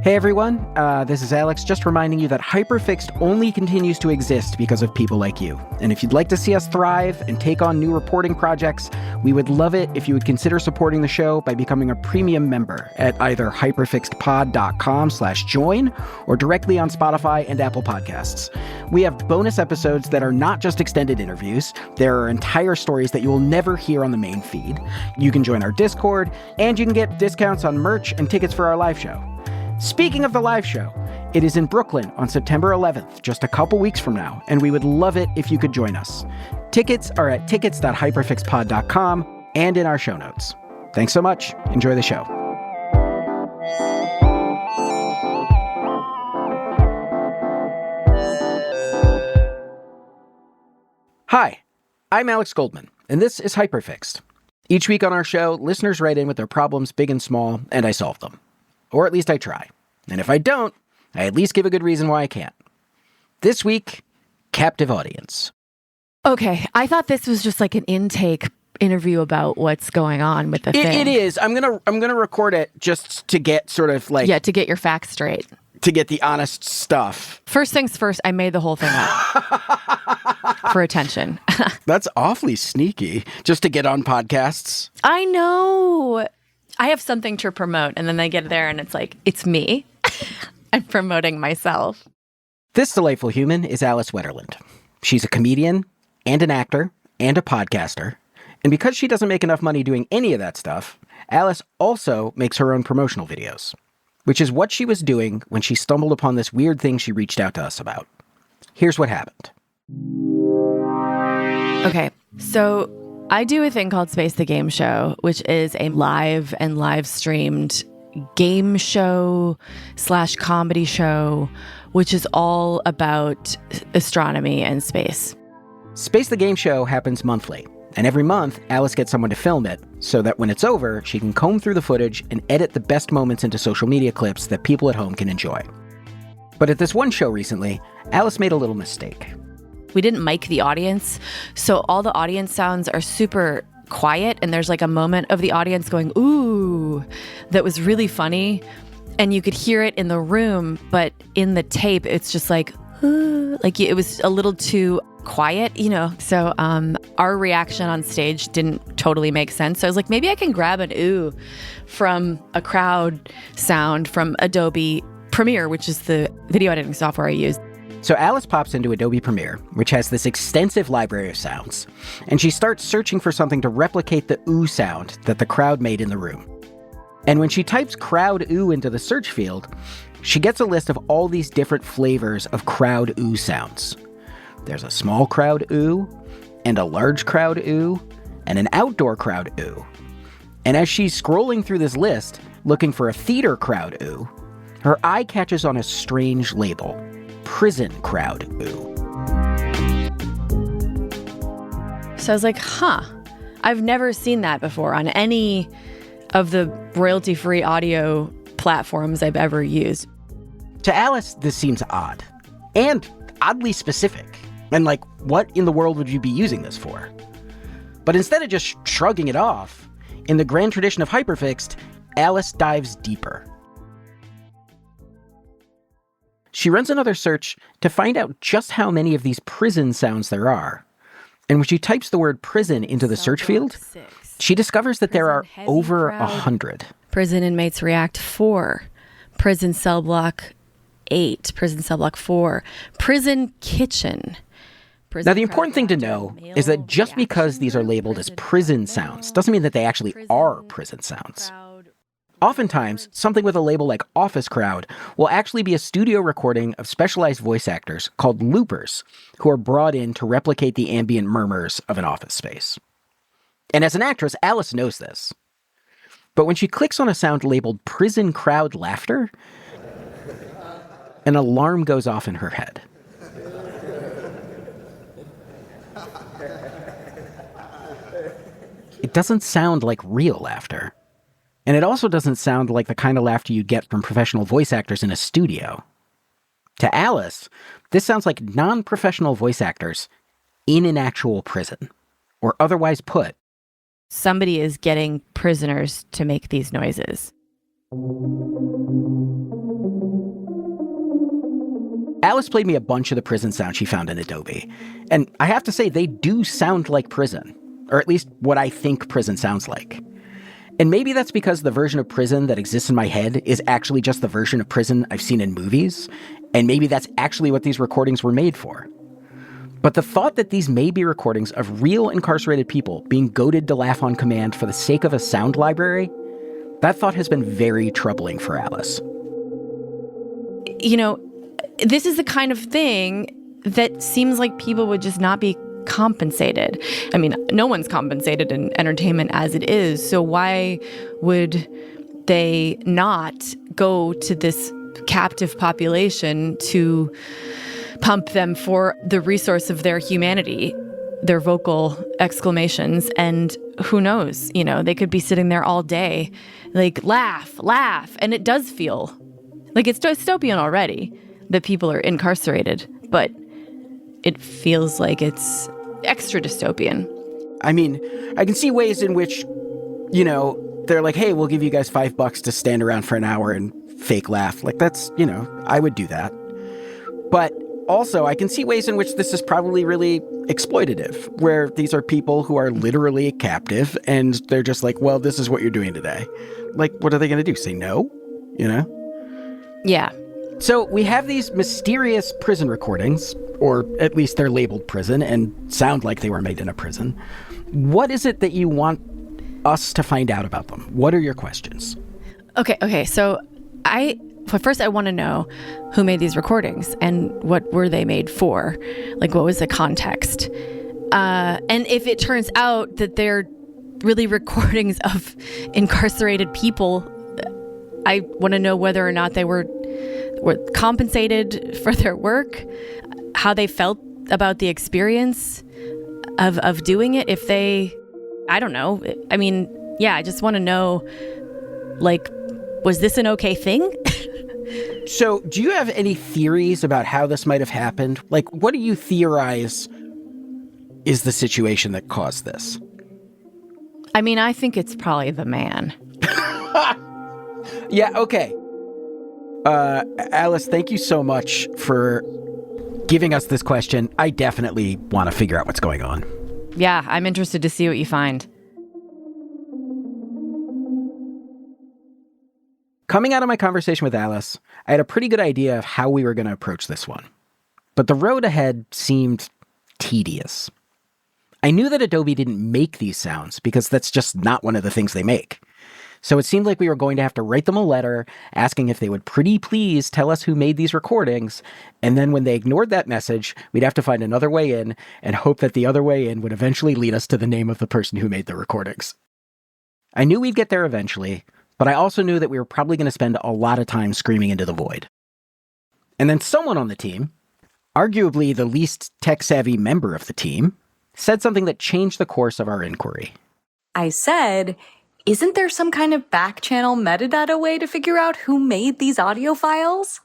Hey everyone, this is Alex, just reminding you that Hyperfixed only continues to exist because of people like you. And if you'd like to see us thrive and take on new reporting projects, we would love it if you would consider supporting the show by becoming a premium member at either hyperfixedpod.com/join or directly on Spotify and Apple Podcasts. We have bonus episodes that are not just extended interviews. There are entire stories that you will never hear on the main feed. You can join our Discord, and you can get discounts on merch and tickets for our live show. Speaking of the live show, it is in Brooklyn on September 11th, just a couple weeks from now, and we would love it if you could join us. Tickets are at tickets.hyperfixedpod.com and in our show notes. Thanks so much. Enjoy the show. Hi, I'm Alex Goldman, and this is Hyperfixed. Each week on our show, listeners write in with their problems, big and small, and I solve them. Or at least I try. And if I don't, I at least give a good reason why I can't. This week, captive audience. Okay, I thought this was just like an intake interview about what's going on with the thing. It is. I'm gonna record it just to get sort of like to get your facts straight. To get the honest stuff. First things first, I made the whole thing up for attention. That's awfully sneaky, just to get on podcasts. I know. I have something to promote, and then they get there, and it's like, it's me. I'm promoting myself. This delightful human is Alice Wetterland. She's a comedian, and an actor, and a podcaster. And because she doesn't make enough money doing any of that stuff, Alice also makes her own promotional videos, which is what she was doing when she stumbled upon this weird thing she reached out to us about. Here's what happened. Okay, so I do a thing called Space the Game Show, which is a live and live streamed game show / comedy show, which is all about astronomy and space. Space the Game Show happens monthly, and every month Alice gets someone to film it so that when it's over, she can comb through the footage and edit the best moments into social media clips that people at home can enjoy. But at this one show recently, Alice made a little mistake. We didn't mic the audience, so all the audience sounds are super quiet, and there's like a moment of the audience going, ooh, that was really funny, and you could hear it in the room, but in the tape, it's just like, ooh, like it was a little too quiet, you know? So our reaction on stage didn't totally make sense. So I was like, maybe I can grab an ooh from a crowd sound from Adobe Premiere, which is the video editing software I use. So Alice pops into Adobe Premiere, which has this extensive library of sounds, and she starts searching for something to replicate the ooh sound that the crowd made in the room. And when she types crowd ooh into the search field, she gets a list of all these different flavors of crowd ooh sounds. There's a small crowd ooh, and a large crowd ooh, and an outdoor crowd ooh. And as she's scrolling through this list, looking for a theater crowd ooh, her eye catches on a strange label. Prison crowd ooh. So I was like, I've never seen that before on any of the royalty-free audio platforms I've ever used. To Alice, this seems odd. And oddly specific. And like, what in the world would you be using this for? But instead of just shrugging it off, in the grand tradition of Hyperfixed, Alice dives deeper. She runs another search to find out just how many of these prison sounds there are. And when she types the word prison into the search field, she discovers that there are over 100. Prison inmates react 4. Prison cell block 8. Prison cell block 4. Prison kitchen. Now, the important thing to know is that just because these are labeled as prison sounds doesn't mean that they actually are prison sounds. Oftentimes, something with a label like Office Crowd will actually be a studio recording of specialized voice actors called loopers, who are brought in to replicate the ambient murmurs of an office space. And as an actress, Alice knows this. But when she clicks on a sound labeled Prison Crowd Laughter, an alarm goes off in her head. It doesn't sound like real laughter. And it also doesn't sound like the kind of laughter you get from professional voice actors in a studio. To Alice, this sounds like non-professional voice actors in an actual prison. Or otherwise put, somebody is getting prisoners to make these noises. Alice played me a bunch of the prison sounds she found in Adobe. And I have to say, they do sound like prison. Or at least what I think prison sounds like. And maybe that's because the version of prison that exists in my head is actually just the version of prison I've seen in movies. And maybe that's actually what these recordings were made for. But the thought that these may be recordings of real incarcerated people being goaded to laugh on command for the sake of a sound library, that thought has been very troubling for Alice. You know, this is the kind of thing that seems like people would just not be compensated. I mean, no one's compensated in entertainment as it is, so why would they not go to this captive population to pump them for the resource of their humanity, their vocal exclamations? And who knows, you know, they could be sitting there all day, like, laugh, laugh. And it does feel like it's dystopian already that people are incarcerated, but it feels like it's extra dystopian. I mean, I can see ways in which, you know, they're like, hey, we'll give you guys $5 to stand around for an hour and fake laugh. Like, that's, you know, I would do that. But also, I can see ways in which this is probably really exploitative, where these are people who are literally captive, and they're just like, well, this is what you're doing today. Like, what are they going to do? Say no? You know? Yeah. So we have these mysterious prison recordings, or at least they're labeled prison and sound like they were made in a prison. What is it that you want us to find out about them? What are your questions? Okay. So first I want to know who made these recordings and what were they made for? Like, what was the context? And if it turns out that they're really recordings of incarcerated people, I want to know whether or not they were compensated for their work, how they felt about the experience of doing it. If they, I don't know. I mean, yeah, I just want to know, like, was this an okay thing? So, do you have any theories about how this might have happened? Like, what do you theorize is the situation that caused this? I mean, I think it's probably the man. Yeah, okay. Alice, thank you so much for giving us this question. I definitely want to figure out what's going on. Yeah, I'm interested to see what you find. Coming out of my conversation with Alice, I had a pretty good idea of how we were going to approach this one. But the road ahead seemed tedious. I knew that Adobe didn't make these sounds because that's just not one of the things they make. So it seemed like we were going to have to write them a letter asking if they would pretty please tell us who made these recordings. And then when they ignored that message, we'd have to find another way in and hope that the other way in would eventually lead us to the name of the person who made the recordings. I knew we'd get there eventually, but I also knew that we were probably going to spend a lot of time screaming into the void. And then someone on the team, arguably the least tech-savvy member of the team, said something that changed the course of our inquiry. I said, isn't there some kind of back-channel metadata way to figure out who made these audio files?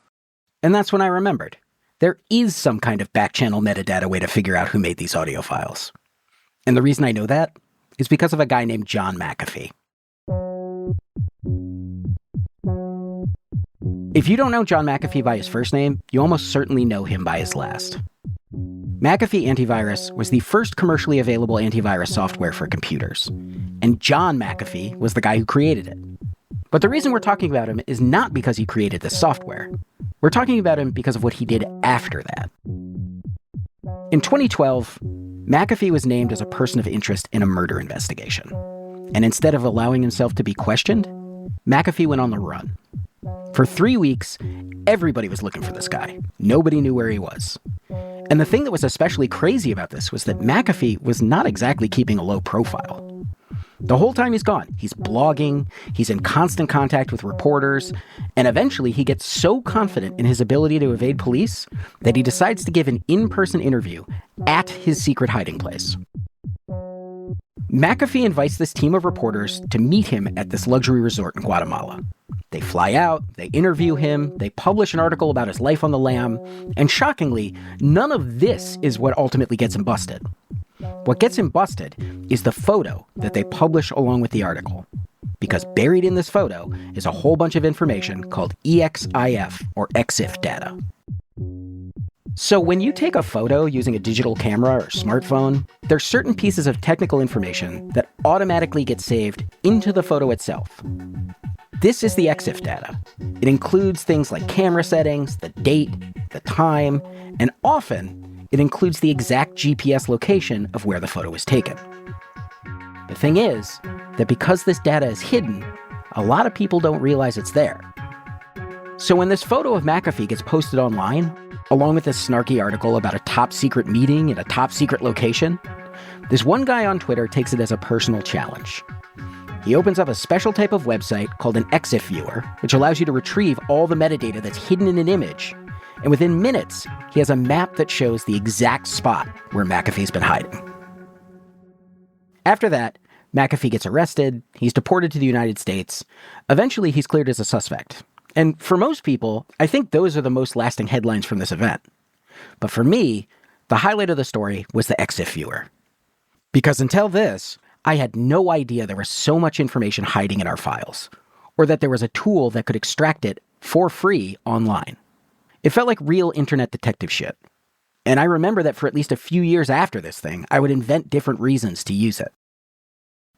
And that's when I remembered. There is some kind of back-channel metadata way to figure out who made these audio files. And the reason I know that is because of a guy named John McAfee. If you don't know John McAfee by his first name, you almost certainly know him by his last. McAfee Antivirus was the first commercially available antivirus software for computers, and John McAfee was the guy who created it. But the reason we're talking about him is not because he created this software. We're talking about him because of what he did after that. In 2012, McAfee was named as a person of interest in a murder investigation. And instead of allowing himself to be questioned, McAfee went on the run. For 3 weeks, everybody was looking for this guy. Nobody knew where he was. And the thing that was especially crazy about this was that McAfee was not exactly keeping a low profile. The whole time he's gone, he's blogging, he's in constant contact with reporters, and eventually he gets so confident in his ability to evade police that he decides to give an in-person interview at his secret hiding place. McAfee invites this team of reporters to meet him at this luxury resort in Guatemala. They fly out, they interview him, they publish an article about his life on the lam, and shockingly, none of this is what ultimately gets him busted. What gets him busted is the photo that they publish along with the article. Because buried in this photo is a whole bunch of information called EXIF, or EXIF data. So when you take a photo using a digital camera or smartphone, there's certain pieces of technical information that automatically get saved into the photo itself. This is the EXIF data. It includes things like camera settings, the date, the time, and often it includes the exact GPS location of where the photo was taken. The thing is that because this data is hidden, a lot of people don't realize it's there. So when this photo of McAfee gets posted online, along with this snarky article about a top secret meeting in a top secret location, this one guy on Twitter takes it as a personal challenge. He opens up a special type of website called an EXIF viewer, which allows you to retrieve all the metadata that's hidden in an image. And within minutes, he has a map that shows the exact spot where McAfee's been hiding. After that, McAfee gets arrested, he's deported to the United States. Eventually, he's cleared as a suspect. And for most people, I think those are the most lasting headlines from this event. But for me, the highlight of the story was the EXIF viewer. Because until this, I had no idea there was so much information hiding in our files, or that there was a tool that could extract it for free online. It felt like real internet detective shit. And I remember that for at least a few years after this thing, I would invent different reasons to use it.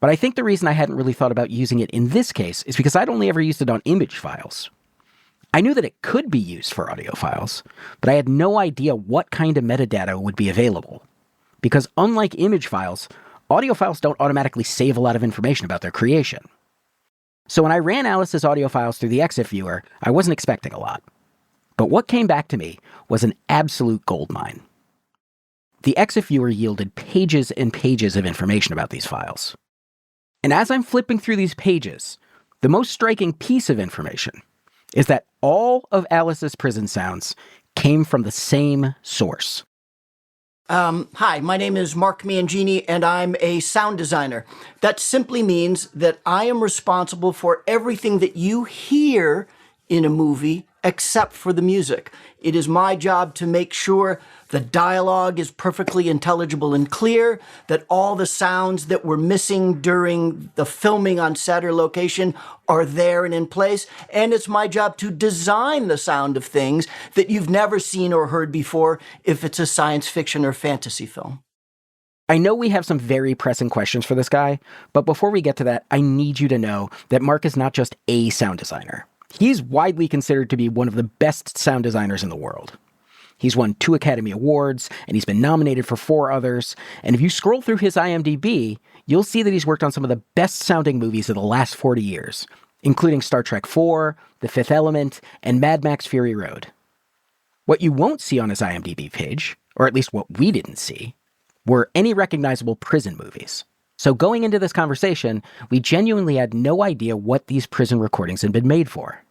But I think the reason I hadn't really thought about using it in this case is because I'd only ever used it on image files. I knew that it could be used for audio files, but I had no idea what kind of metadata would be available. Because unlike image files, audio files don't automatically save a lot of information about their creation. So when I ran Alice's audio files through the EXIF viewer, I wasn't expecting a lot. But what came back to me was an absolute goldmine. The EXIF viewer yielded pages and pages of information about these files. And as I'm flipping through these pages, the most striking piece of information is that all of Alice's prison sounds came from the same source. Hi, my name is Mark Mangini, and I'm a sound designer. That simply means that I am responsible for everything that you hear in a movie except for the music. It is my job to make sure the dialogue is perfectly intelligible and clear, that all the sounds that were missing during the filming on set or location are there and in place, and it's my job to design the sound of things that you've never seen or heard before if it's a science fiction or fantasy film. I know we have some very pressing questions for this guy, but before we get to that, I need you to know that Mark is not just a sound designer. He's widely considered to be one of the best sound designers in the world. He's won 2 Academy Awards, and he's been nominated for 4 others. And if you scroll through his IMDb, you'll see that he's worked on some of the best-sounding movies of the last 40 years, including Star Trek IV, The Fifth Element, and Mad Max Fury Road. What you won't see on his IMDb page, or at least what we didn't see, were any recognizable prison movies. So going into this conversation, we genuinely had no idea what these prison recordings had been made for.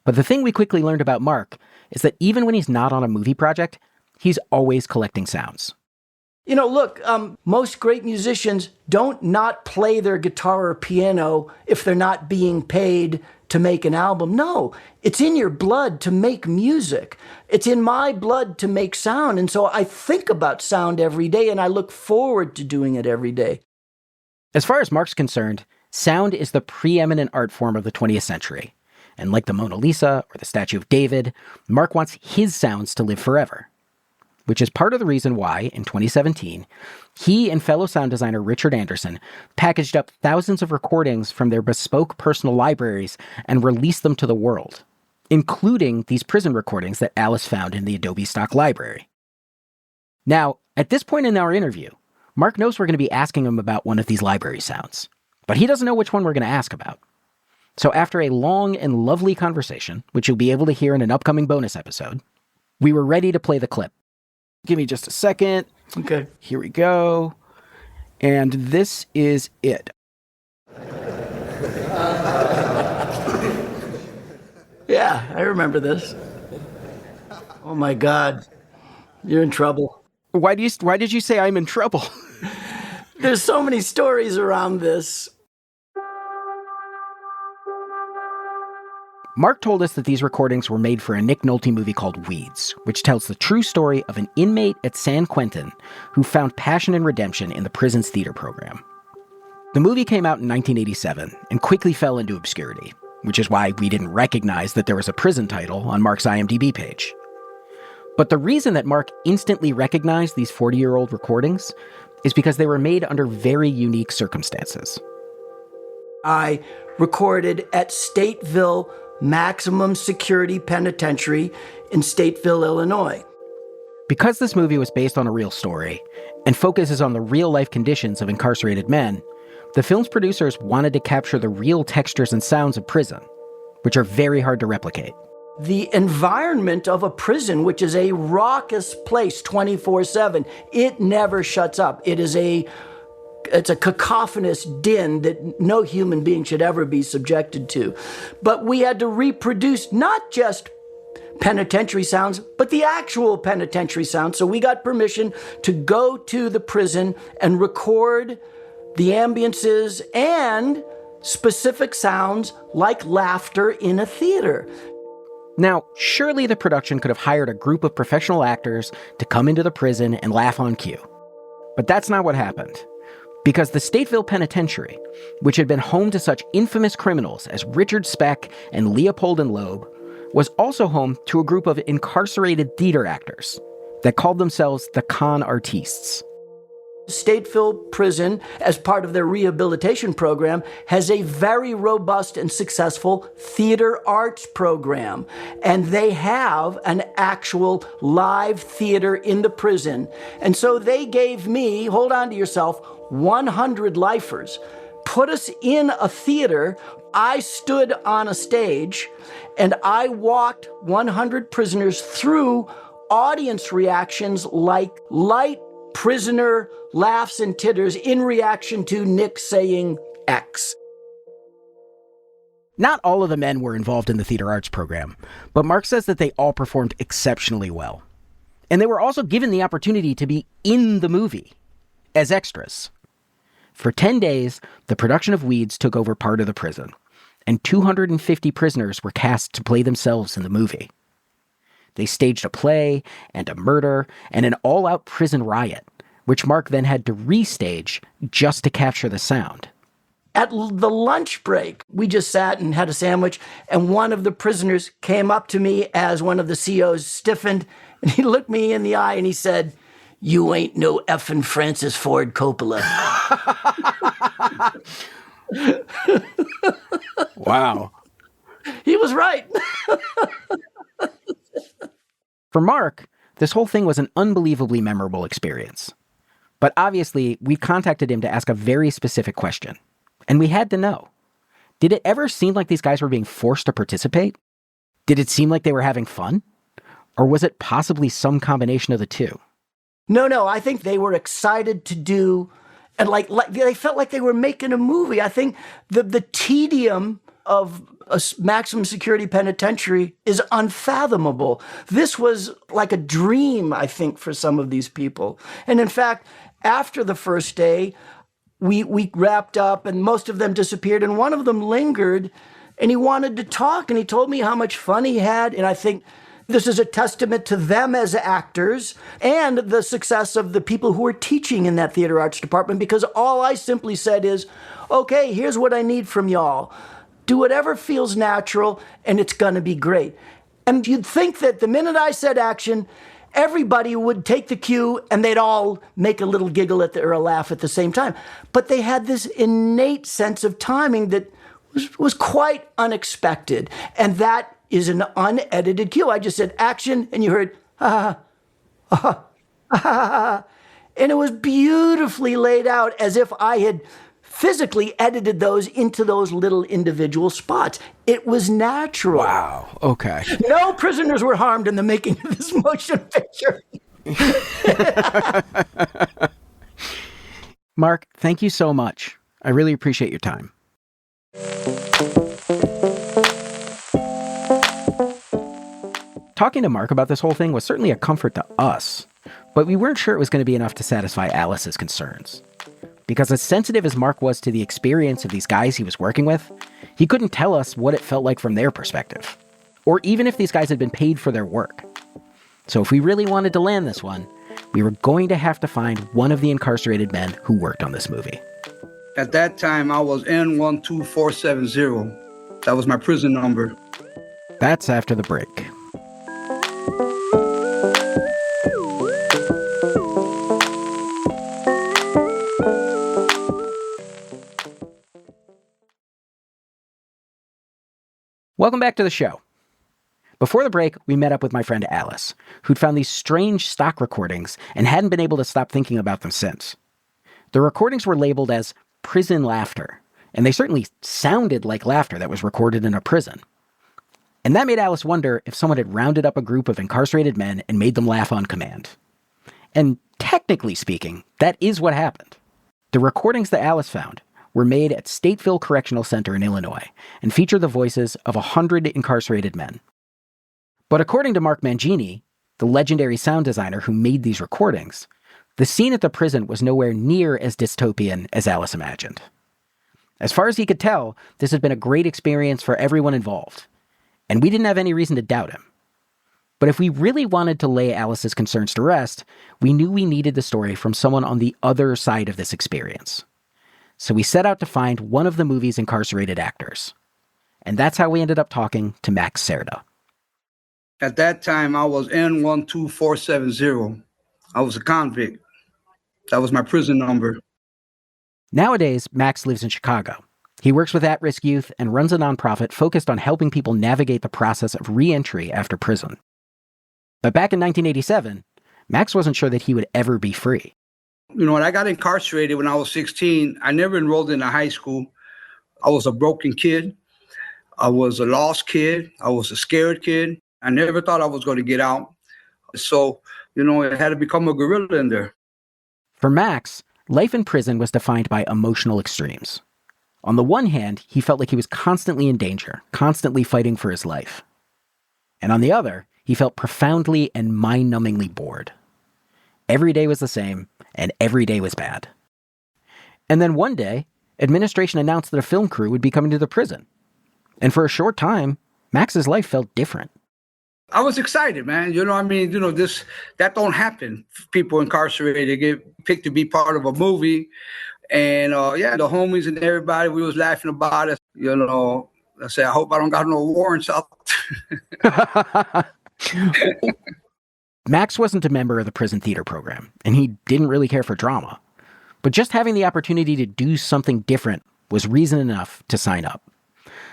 But the thing we quickly learned about Mark is that even when he's not on a movie project, he's always collecting sounds. You know, look, most great musicians don't not play their guitar or piano if they're not being paid to make an album. No, it's in your blood to make music. It's in my blood to make sound. And so I think about sound every day, and I look forward to doing it every day. As far as Mark's concerned, sound is the preeminent art form of the 20th century. And like the Mona Lisa or the Statue of David, Mark wants his sounds to live forever. Which is part of the reason why, in 2017, he and fellow sound designer Richard Anderson packaged up thousands of recordings from their bespoke personal libraries and released them to the world, including these prison recordings that Alice found in the Adobe stock library. Now, at this point in our interview, Mark knows we're going to be asking him about one of these library sounds, but he doesn't know which one we're going to ask about. So after a long and lovely conversation, which you'll be able to hear in an upcoming bonus episode, we were ready to play the clip. Give me just a second. Okay. Here we go. And this is it. Yeah, I remember this. Oh my God, you're in trouble. Why did you say I'm in trouble? There's so many stories around this. Mark told us that these recordings were made for a Nick Nolte movie called Weeds, which tells the true story of an inmate at San Quentin who found passion and redemption in the prison's theater program. The movie came out in 1987 and quickly fell into obscurity, which is why we didn't recognize that there was a prison title on Mark's IMDb page. But the reason that Mark instantly recognized these 40-year-old recordings is because they were made under very unique circumstances. I recorded at Stateville Maximum Security Penitentiary in Stateville, Illinois. Because this movie was based on a real story and focuses on the real-life conditions of incarcerated men, the film's producers wanted to capture the real textures and sounds of prison, which are very hard to replicate. The environment of a prison, which is a raucous place 24/7, it never shuts up. It's a cacophonous din that no human being should ever be subjected to. But we had to reproduce not just penitentiary sounds, but the actual penitentiary sounds. So we got permission to go to the prison and record the ambiances and specific sounds like laughter in a theater. Now, surely the production could have hired a group of professional actors to come into the prison and laugh on cue. But that's not what happened. Because the Stateville Penitentiary, which had been home to such infamous criminals as Richard Speck and Leopold and Loeb, was also home to a group of incarcerated theater actors that called themselves the con artistes. Stateville Prison, as part of their rehabilitation program, has a very robust and successful theater arts program. And they have an actual live theater in the prison. And so they gave me, hold on to yourself, 100 lifers, put us in a theater. I stood on a stage and I walked 100 prisoners through audience reactions like light prisoner laughs and titters in reaction to Nick saying X. Not all of the men were involved in the theater arts program, but Mark says that they all performed exceptionally well. And they were also given the opportunity to be in the movie as extras. For 10 days, the production of Weeds took over part of the prison, and 250 prisoners were cast to play themselves in the movie. They staged a play and a murder and an all-out prison riot, which Mark then had to restage just to capture the sound. At the lunch break, we just sat and had a sandwich, and one of the prisoners came up to me as one of the COs stiffened, and he looked me in the eye and he said, "You ain't no effing Francis Ford Coppola." Wow. He was right. For Mark, this whole thing was an unbelievably memorable experience. But obviously, we contacted him to ask a very specific question. And we had to know. Did it ever seem like these guys were being forced to participate? Did it seem like they were having fun? Or was it possibly some combination of the two? No, I think they were excited to do, and like they felt like they were making a movie. I think the tedium of a maximum security penitentiary is unfathomable. This was like a dream, I think, for some of these people. And in fact, after the first day, we wrapped up and most of them disappeared, and one of them lingered and he wanted to talk, and he told me how much fun he had. And I think this is a testament to them as actors and the success of the people who are teaching in that theater arts department, because all I simply said is, okay, here's what I need from y'all. Do whatever feels natural, and it's going to be great. And you'd think that the minute I said action, everybody would take the cue and they'd all make a little giggle or a laugh at the same time. But they had this innate sense of timing that was quite unexpected. And that is an unedited cue. I just said action, and you heard, ha, ha, ha, ha, ha. And it was beautifully laid out as if I had physically edited those into those little individual spots. It was natural. Wow. Okay. No prisoners were harmed in the making of this motion picture. Mark, thank you so much. I really appreciate your time. Talking to Mark about this whole thing was certainly a comfort to us, but we weren't sure it was going to be enough to satisfy Alice's concerns. Because as sensitive as Mark was to the experience of these guys he was working with, he couldn't tell us what it felt like from their perspective, or even if these guys had been paid for their work. So if we really wanted to land this one, we were going to have to find one of the incarcerated men who worked on this movie. At that time, I was N12470. That was my prison number. That's after the break. Welcome back to the show. Before the break, we met up with my friend Alice, who'd found these strange stock recordings and hadn't been able to stop thinking about them since. The recordings were labeled as prison laughter, and they certainly sounded like laughter that was recorded in a prison. And that made Alice wonder if someone had rounded up a group of incarcerated men and made them laugh on command. And technically speaking, that is what happened. The recordings that Alice found were made at Stateville Correctional Center in Illinois and feature the voices of 100 incarcerated men. But according to Mark Mangini, the legendary sound designer who made these recordings, the scene at the prison was nowhere near as dystopian as Alice imagined. As far as he could tell, this had been a great experience for everyone involved, and we didn't have any reason to doubt him. But if we really wanted to lay Alice's concerns to rest, we knew we needed the story from someone on the other side of this experience. So we set out to find one of the movie's incarcerated actors. And that's how we ended up talking to Max Cerda. At that time, I was N12470. I was a convict. That was my prison number. Nowadays, Max lives in Chicago. He works with at-risk youth and runs a nonprofit focused on helping people navigate the process of re-entry after prison. But back in 1987, Max wasn't sure that he would ever be free. You know, when I got incarcerated when I was 16, I never enrolled in a high school. I was a broken kid. I was a lost kid. I was a scared kid. I never thought I was going to get out. So, you know, I had to become a gorilla in there. For Max, life in prison was defined by emotional extremes. On the one hand, he felt like he was constantly in danger, constantly fighting for his life. And on the other, he felt profoundly and mind-numbingly bored. Every day was the same, and every day was bad. And then one day, administration announced that a film crew would be coming to the prison. And for a short time, Max's life felt different. I was excited, man. You know, I mean, you know, that don't happen. People incarcerated get picked to be part of a movie. And yeah, the homies and everybody, we was laughing about it. You know, I said, I hope I don't got no warrants out. Max wasn't a member of the prison theater program, and he didn't really care for drama. But just having the opportunity to do something different was reason enough to sign up.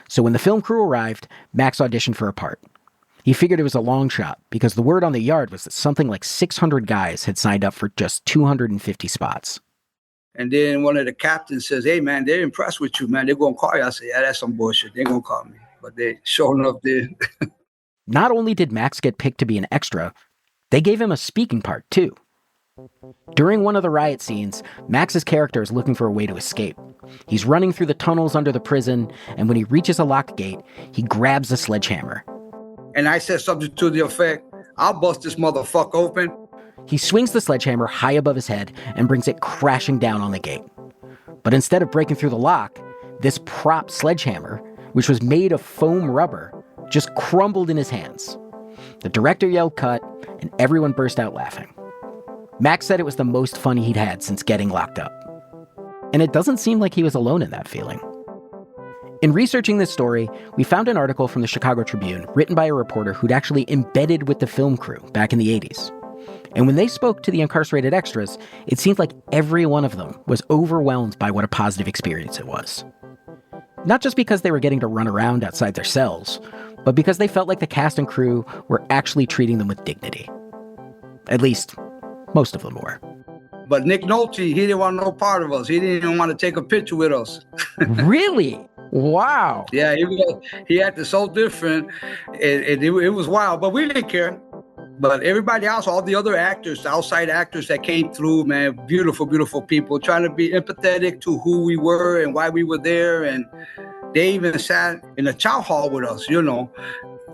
So when the film crew arrived, Max auditioned for a part. He figured it was a long shot because the word on the yard was that something like 600 guys had signed up for just 250 spots. And then one of the captains says, hey, man, they're impressed with you, man. They're going to call you. I said, yeah, that's some bullshit. They're going to call me. But they sure enough did. Not only did Max get picked to be an extra, they gave him a speaking part, too. During one of the riot scenes, Max's character is looking for a way to escape. He's running through the tunnels under the prison, and when he reaches a locked gate, he grabs a sledgehammer. And I said something to the effect, I'll bust this motherfucker open. He swings the sledgehammer high above his head and brings it crashing down on the gate. But instead of breaking through the lock, this prop sledgehammer, which was made of foam rubber, just crumbled in his hands. The director yelled cut, and everyone burst out laughing. Max said it was the most fun he'd had since getting locked up. And it doesn't seem like he was alone in that feeling. In researching this story, we found an article from the Chicago Tribune written by a reporter who'd actually embedded with the film crew back in the 80s. And when they spoke to the incarcerated extras, it seemed like every one of them was overwhelmed by what a positive experience it was. Not just because they were getting to run around outside their cells, but because they felt like the cast and crew were actually treating them with dignity. At least, most of them were. But Nick Nolte, he didn't want no part of us. He didn't even want to take a picture with us. Really? Wow. Yeah, he acted so different. It was wild, but we didn't care. But everybody else, all the other actors, the outside actors that came through, man, beautiful, beautiful people, trying to be empathetic to who we were and why we were there. And they even sat in the chow hall with us, you know.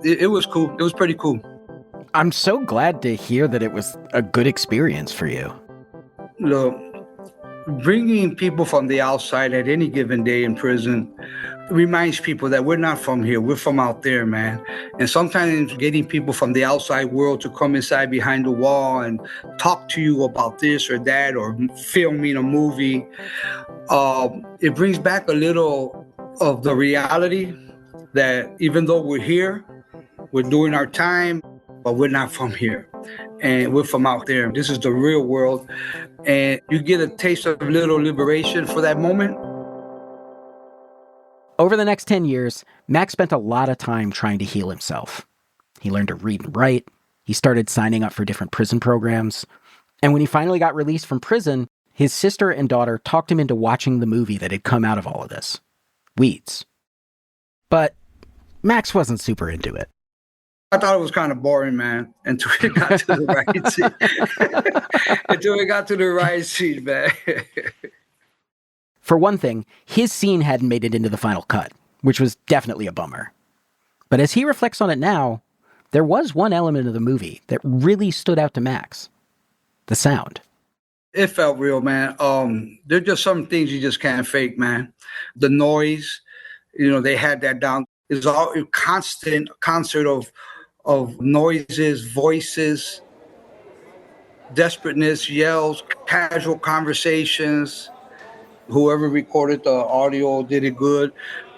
It was cool. It was pretty cool. I'm so glad to hear that it was a good experience for you. Look, bringing people from the outside at any given day in prison reminds people that we're not from here. We're from out there, man. And sometimes getting people from the outside world to come inside behind the wall and talk to you about this or that or filming a movie, it brings back a little of the reality that even though we're here, we're doing our time, but we're not from here. And we're from out there. This is the real world. And you get a taste of a little liberation for that moment. Over the next 10 years, Max spent a lot of time trying to heal himself. He learned to read and write. He started signing up for different prison programs. And when he finally got released from prison, his sister and daughter talked him into watching the movie that had come out of all of this, Weeds. But Max wasn't super into it. I thought it was kind of boring, man, until we got to the right scene. Until we got to the right scene, man. For one thing, his scene hadn't made it into the final cut, which was definitely a bummer. But as he reflects on it now, there was one element of the movie that really stood out to Max. The sound. It felt real, man. There's just some things you just can't fake, man. The noise, they had that down. It's all a constant concert of noises, voices, desperateness, yells, casual conversations. Whoever recorded the audio did it good,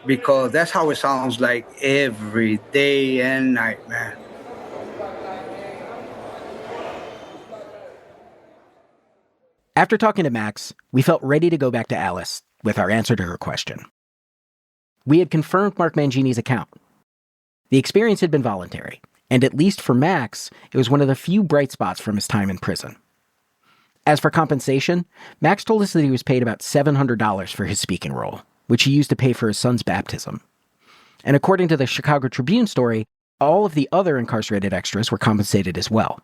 because that's how it sounds like every day and night, man. After talking to Max, we felt ready to go back to Alice with our answer to her question. We had confirmed Mark Mangini's account. The experience had been voluntary, and at least for Max, it was one of the few bright spots from his time in prison. As for compensation, Max told us that he was paid about $700 for his speaking role, which he used to pay for his son's baptism. And according to the Chicago Tribune story, all of the other incarcerated extras were compensated as well.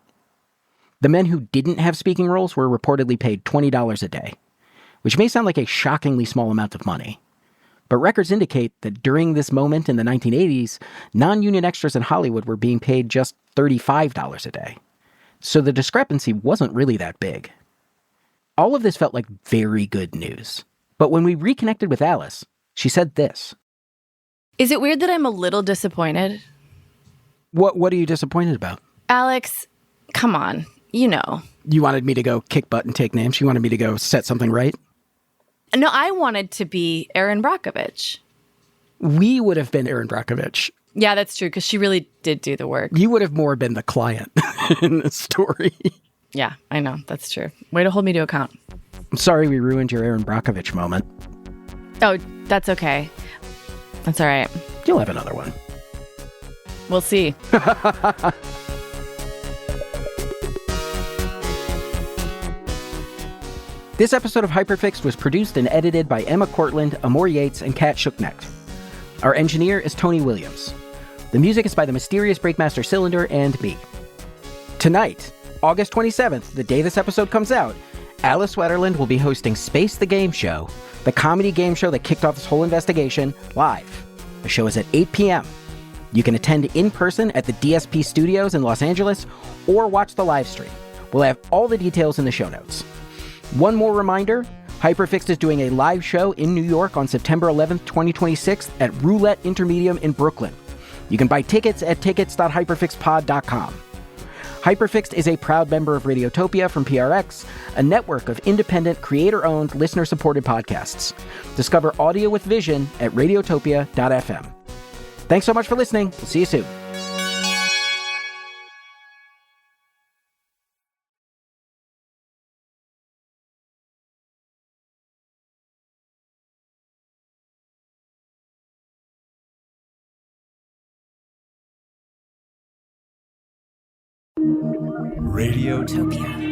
The men who didn't have speaking roles were reportedly paid $20 a day, which may sound like a shockingly small amount of money. But records indicate that during this moment in the 1980s, non-union extras in Hollywood were being paid just $35 a day. So the discrepancy wasn't really that big. All of this felt like very good news. But when we reconnected with Alice, she said this. Is it weird that I'm a little disappointed? What are you disappointed about? Alex, come on. You know. You wanted me to go kick butt and take names? You wanted me to go set something right? No, I wanted to be Erin Brockovich. We would have been Erin Brockovich. Yeah, that's true, because she really did do the work. You would have more been the client in the story. Yeah, I know. That's true. Way to hold me to account. I'm sorry we ruined your Erin Brockovich moment. Oh, that's okay. That's all right. You'll have another one. We'll see. This episode of Hyperfixed was produced and edited by Emma Cortland, Amor Yates, and Kat Schucknecht. Our engineer is Tony Williams. The music is by the mysterious Breakmaster Cylinder and me. Tonight, August 27th, the day this episode comes out, Alice Wetterland will be hosting Space the Game Show, the comedy game show that kicked off this whole investigation, live. The show is at 8 p.m. You can attend in person at the DSP Studios in Los Angeles or watch the live stream. We'll have all the details in the show notes. One more reminder, Hyperfixed is doing a live show in New York on September 11th, 2026 at Roulette Intermedium in Brooklyn. You can buy tickets at tickets.hyperfixedpod.com. Hyperfixed is a proud member of Radiotopia from PRX, a network of independent, creator-owned, listener-supported podcasts. Discover audio with vision at radiotopia.fm. Thanks so much for listening. We'll see you soon. Radiotopia.